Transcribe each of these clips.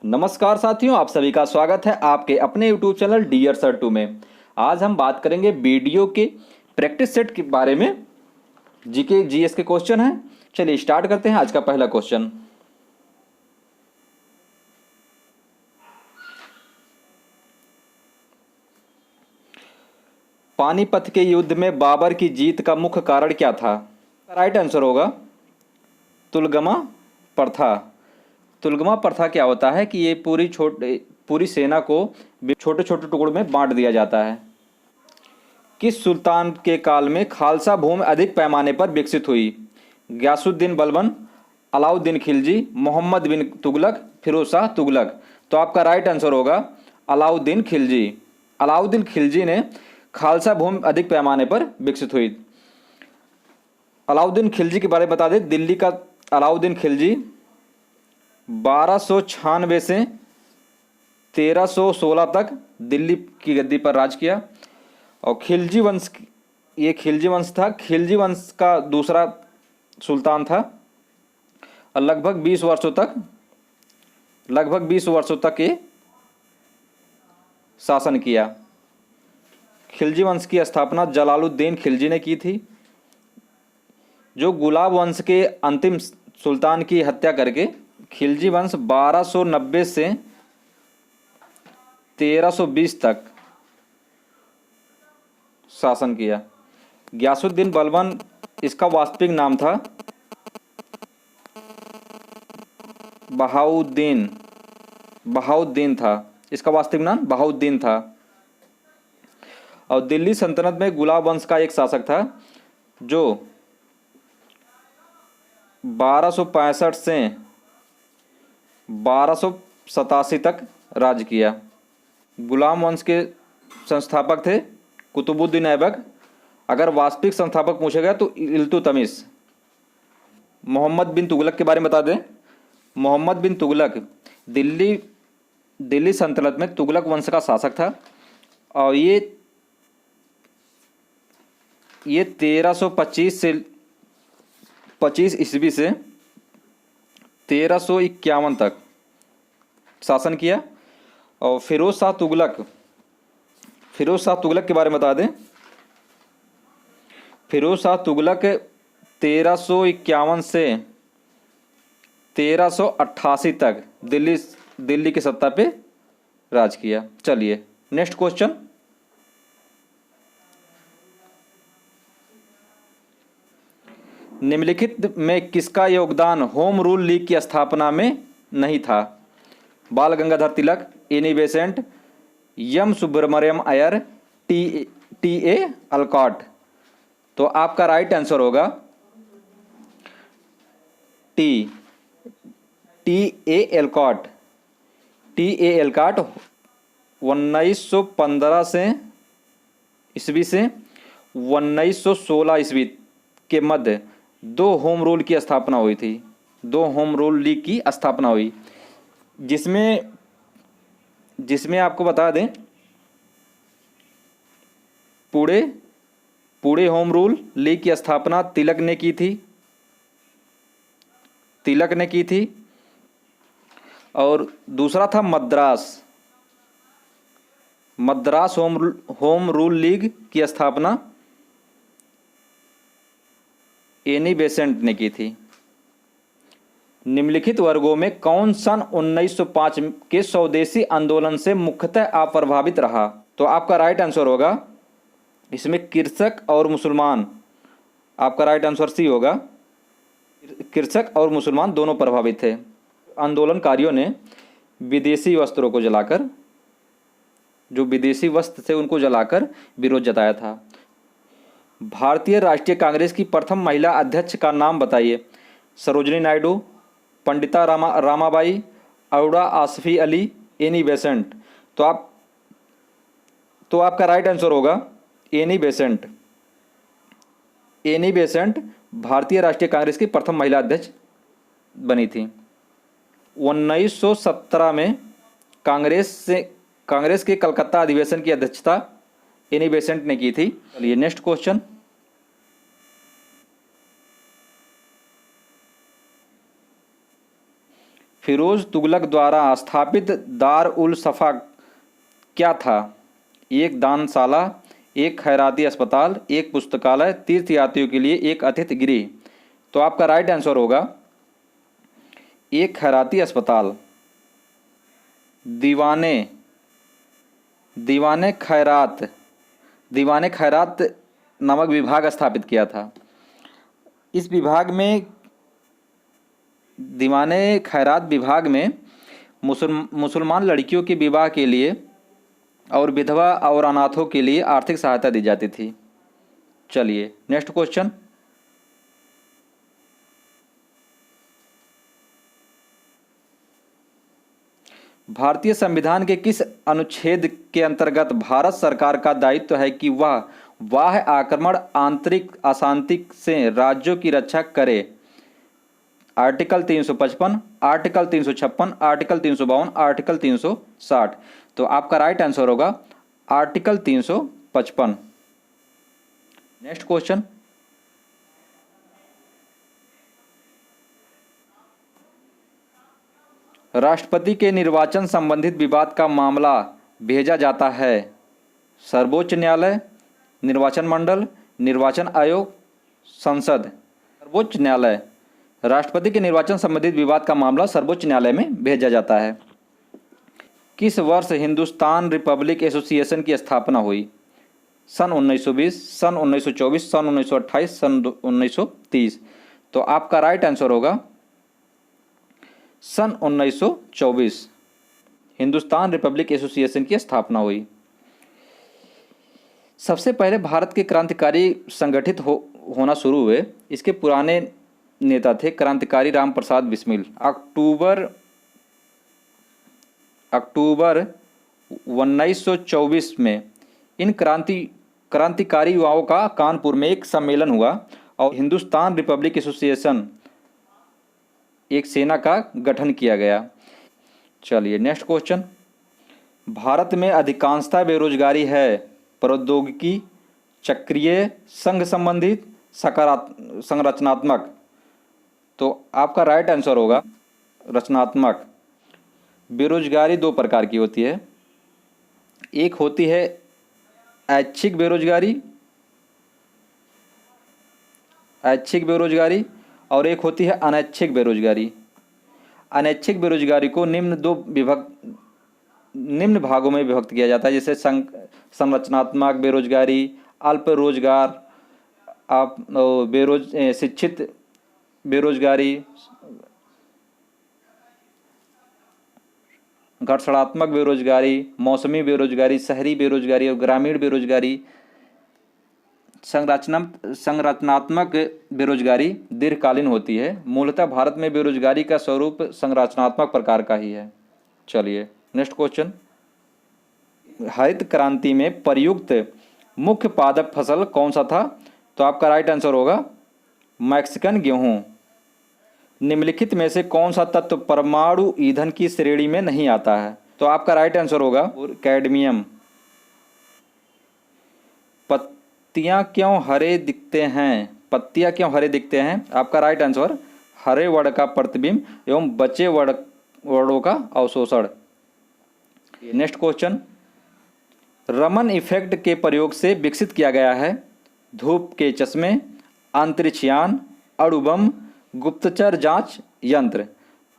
नमस्कार साथियों, आप सभी का स्वागत है आपके अपने यूट्यूब चैनल डियर सर 2 में। आज हम बात करेंगे वीडियो के प्रैक्टिस सेट के बारे में। जीके जीएस के क्वेश्चन हैं। चलिए स्टार्ट करते हैं। आज का पहला क्वेश्चन, पानीपत के युद्ध में बाबर की जीत का मुख्य कारण क्या था? राइट आंसर होगा तुलगमा प्रथा। तुलगमा प्रथा क्या होता है कि ये पूरी सेना को छोटे छोटे टुकड़ों में बांट दिया जाता है। किस सुल्तान के काल में खालसा भूमि अधिक पैमाने पर विकसित हुई? गयासुद्दीन बलबन, अलाउद्दीन खिलजी, मोहम्मद बिन तुगलक, फिरोज शाह तुगलक। तो आपका राइट आंसर होगा अलाउद्दीन खिलजी। अलाउद्दीन खिलजी ने खालसा भूमि अधिक पैमाने पर विकसित हुई। अलाउद्दीन खिलजी के बारे में बता दें, दिल्ली का अलाउद्दीन खिलजी 1296 से 1316 तक दिल्ली की गद्दी पर राज किया। और खिलजी वंश, ये खिलजी वंश था, खिलजी वंश का दूसरा सुल्तान था और लगभग 20 वर्षों तक ये शासन किया। खिलजी वंश की स्थापना जलालुद्दीन खिलजी ने की थी, जो गुलाब वंश के अंतिम सुल्तान की हत्या करके खिलजी वंश 1290 से 1320 तक शासन किया। गयासुद्दीन बलबन, इसका वास्तविक नाम था बहाउद्दीन था। इसका वास्तविक नाम बहाउद्दीन था। और दिल्ली सल्तनत में गुलाब वंश का एक शासक था जो 1265 से 1287 तक राज किया। गुलाम वंश के संस्थापक थे कुतुबुद्दीन ऐबक। अगर वास्तविक संस्थापक पूछा गया तो इल्तुतमिश। मोहम्मद बिन तुगलक के बारे में बता दें, मोहम्मद बिन तुगलक दिल्ली सल्तनत में तुगलक वंश का शासक था और ये 1325 से 25 ईस्वी से 1351 तक शासन किया। और फिरोज शाह तुगलक के बारे में बता दें, फिरोज शाह तुगलक 1351 से 1388 तक दिल्ली की सत्ता पे राज किया। चलिए नेक्स्ट क्वेश्चन, निम्नलिखित में किसका योगदान होम रूल लीग की स्थापना में नहीं था? Bal Gangadhar Tilak, Annie Besant, M Subramaniam Iyer, T A Alcott. तो आपका राइट आंसर होगा T A Alcott. T A Alcott 1915 से ईस्वी से 1916 ईस्वी के मध्य दो होम रूल की स्थापना हुई थी। दो होम रूल लीग की स्थापना हुई, जिसमें आपको बता दें पुणे होम रूल लीग की स्थापना तिलक ने की थी। और दूसरा था मद्रास होम रूल लीग की स्थापना एनी बेसेंट ने की थी। निम्नलिखित वर्गों में कौन सन 1905 के स्वदेशी आंदोलन से मुख्यतः अप्रभावित रहा? तो आपका राइट आंसर होगा इसमें कृषक और मुसलमान। आपका राइट आंसर सी होगा, कृषक और मुसलमान दोनों प्रभावित थे। आंदोलनकारियों ने विदेशी वस्त्रों को जलाकर, जो विदेशी वस्त्र थे उनको जलाकर विरोध जताया था। भारतीय राष्ट्रीय कांग्रेस की प्रथम महिला अध्यक्ष का नाम बताइए। Sarojini Naidu, Pandita Ramabai, Aruna Asafi Ali, Annie Besant. तो आपका राइट आंसर होगा एनी बेसेंट। एनी बेसेंट भारतीय राष्ट्रीय कांग्रेस की प्रथम महिला अध्यक्ष बनी थी। 1917 में कांग्रेस के कलकत्ता अधिवेशन की अध्यक्षता एनी बेसेंट ने की थी। चलिए नेक्स्ट क्वेश्चन, फिरोज तुगलक द्वारा स्थापित दार उल सफ़ा क्या था? एक दानशाला, एक खैराती अस्पताल, एक पुस्तकालय, तीर्थयात्रियों के लिए एक अतिथि गृह। तो आपका राइट आंसर होगा एक खैराती अस्पताल। दीवाने दीवाने खैरात दीवाने खैरात नामक विभाग स्थापित किया था। इस विभाग में दीवाने खैरात विभाग में मुसलमान लड़कियों के विवाह के लिए और विधवा और अनाथों के लिए आर्थिक सहायता दी जाती थी। चलिए नेक्स्ट क्वेश्चन। भारतीय संविधान के किस अनुच्छेद के अंतर्गत भारत सरकार का दायित्व है कि वह बाह्य आक्रमण, आंतरिक अशांति से राज्यों की रक्षा करे? Article 355, article 356, article 352, article 360। तो आपका राइट आंसर होगा आर्टिकल 355। Next question. राष्ट्रपति के निर्वाचन संबंधित विवाद का मामला भेजा जाता है सर्वोच्च न्यायालय, निर्वाचन मंडल, निर्वाचन आयोग, संसद। सर्वोच्च न्यायालय। राष्ट्रपति के निर्वाचन संबंधित विवाद का मामला सर्वोच्च न्यायालय में भेजा जाता है। किस वर्ष हिंदुस्तान रिपब्लिक एसोसिएशन की स्थापना हुई? सन 1920, सन 1924, सन 1928, सन 1930। तो आपका राइट आंसर होगा सन 1924। हिंदुस्तान रिपब्लिक एसोसिएशन की स्थापना हुई। सबसे पहले भारत के क्रांतिकारी संगठित होना शुरू हुए। इसके पुराने नेता थे क्रांतिकारी राम प्रसाद बिस्मिल। अक्टूबर 1924 में इन क्रांतिकारी युवाओं का कानपुर में एक सम्मेलन हुआ और हिंदुस्तान रिपब्लिक एसोसिएशन एक सेना का गठन किया गया। चलिए नेक्स्ट क्वेश्चन। भारत में अधिकांशतः बेरोजगारी है प्रौद्योगिकी, चक्रीय, संघ संबंधित, संरचनात्मक। तो आपका राइट आंसर होगा रचनात्मक। बेरोजगारी दो प्रकार की होती है। एक होती है ऐच्छिक बेरोजगारी और एक होती है अनैच्छिक बेरोजगारी। अनैच्छिक बेरोजगारी को निम्न भागों में विभक्त किया जाता है, जैसे संरचनात्मक बेरोजगारी, अल्प रोजगार, शिक्षित बेरोजगारी, घर्षणात्मक बेरोजगारी, मौसमी बेरोजगारी, शहरी बेरोजगारी और ग्रामीण बेरोजगारी। संरचनात्मक बेरोजगारी दीर्घकालीन होती है। मूलतः भारत में बेरोजगारी का स्वरूप संरचनात्मक प्रकार का ही है। चलिए नेक्स्ट क्वेश्चन। हरित क्रांति में प्रयुक्त मुख्य पादप फसल कौन सा था? तो आपका राइट आंसर होगा मैक्सिकन गेहूं। निम्नलिखित में से कौन सा तत्व परमाणु ईंधन की श्रेणी में नहीं आता है? तो आपका राइट आंसर होगा कैडमियम। पत्तियां क्यों हरे दिखते हैं? आपका राइट आंसर हरे वर्ण का प्रतिबिंब एवं बचे वर्णों का अवशोषण। Next question. रमन इफेक्ट के प्रयोग से विकसित किया गया है धूप के चश्मे, अंतरिक्षयान, अणुबम, गुप्तचर जांच यंत्र।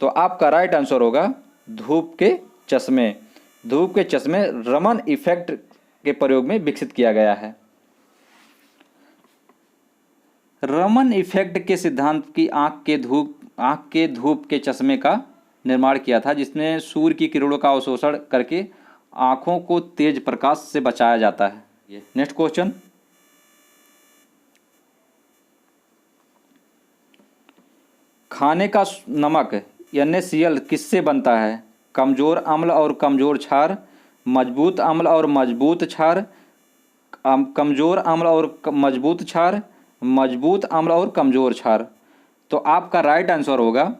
तो आपका राइट आंसर होगा धूप के चश्मे। धूप के चश्मे रमन इफेक्ट के प्रयोग में विकसित किया गया है। रमन इफेक्ट के सिद्धांत की आंख के धूप के चश्मे का निर्माण किया था, जिसमें सूर्य की किरणों का अवशोषण करके आंखों को तेज प्रकाश से बचाया जाता है। Next question. खाने का नमक NaCl किससे बनता है? कमजोर अम्ल और कमजोर क्षार, मजबूत अम्ल और मजबूत क्षार, कमजोर अम्ल और मजबूत क्षार, मजबूत अम्ल और कमजोर क्षार। तो आपका राइट आंसर होगा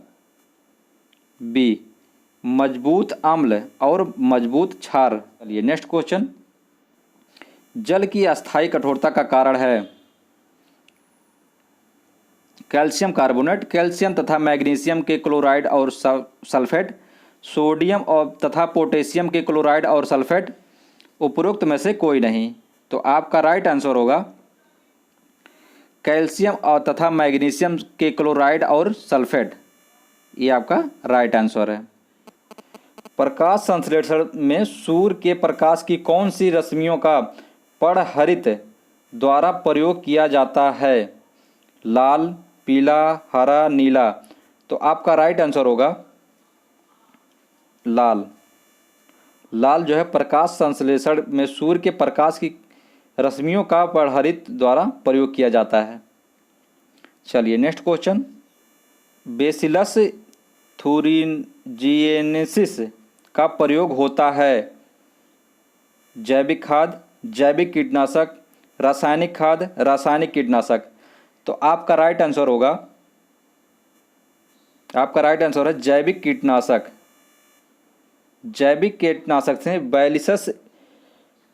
बी, मजबूत अम्ल और मजबूत क्षार। चलिए नेक्स्ट क्वेश्चन। जल की अस्थायी कठोरता का कारण है कैल्शियम कार्बोनेट, कैल्शियम तथा मैग्नीशियम के क्लोराइड और सल्फेट, सोडियम और तथा पोटेशियम के क्लोराइड और सल्फेट, उपरोक्त में से कोई नहीं। तो आपका राइट आंसर होगा कैल्शियम और तथा मैग्नीशियम के क्लोराइड और सल्फेट, ये आपका राइट आंसर है। प्रकाश संश्लेषण में सूर्य के प्रकाश की कौन सी रश्मियों का पराहरित द्वारा प्रयोग किया जाता है? लाल, पीला, हरा, नीला। तो आपका राइट आंसर होगा लाल। लाल जो है प्रकाश संश्लेषण में सूर्य के प्रकाश की रश्मियों का पराहरित द्वारा प्रयोग किया जाता है। चलिए नेक्स्ट क्वेश्चन, बेसिलस थुरिनजिएनेसिस का प्रयोग होता है जैविक खाद, जैविक कीटनाशक, रासायनिक खाद, रासायनिक कीटनाशक। तो आपका राइट आंसर होगा, आपका राइट आंसर है जैविक कीटनाशक। जैविक कीटनाशक से बैसिलस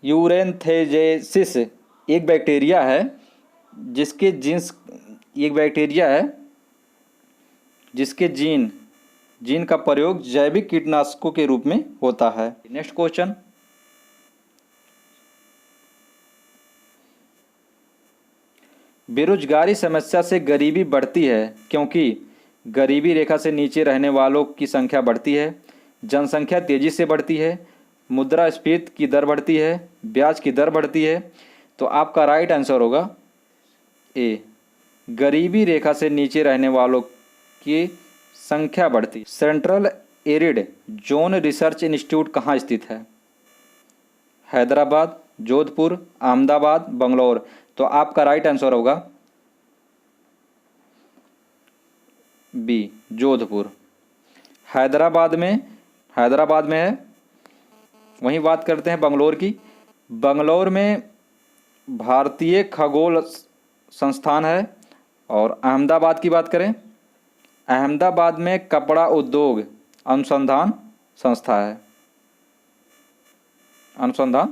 यूरेंथेजेसिस एक बैक्टीरिया है जिसके जीन्स, एक बैक्टीरिया है जिसके जीन का प्रयोग जैविक कीटनाशकों के रूप में होता है। नेक्स्ट क्वेश्चन, बेरोजगारी समस्या से गरीबी बढ़ती है क्योंकि गरीबी रेखा से नीचे रहने वालों की संख्या बढ़ती है, जनसंख्या तेजी से बढ़ती है, मुद्रास्फीति की दर बढ़ती है, ब्याज की दर बढ़ती है। तो आपका राइट आंसर होगा ए, गरीबी रेखा से नीचे रहने वालों की संख्या बढ़ती। Central arid zone research institute कहाँ स्थित है? हैदराबाद, जोधपुर, अहमदाबाद, बंगलौर। तो आपका राइट आंसर होगा बी, जोधपुर। हैदराबाद में है। वहीं बात करते हैं बंगलौर की। बंगलौर में भारतीय खगोल संस्थान है। और अहमदाबाद की बात करें, अहमदाबाद में कपड़ा उद्योग अनुसंधान संस्था है, अनुसंधान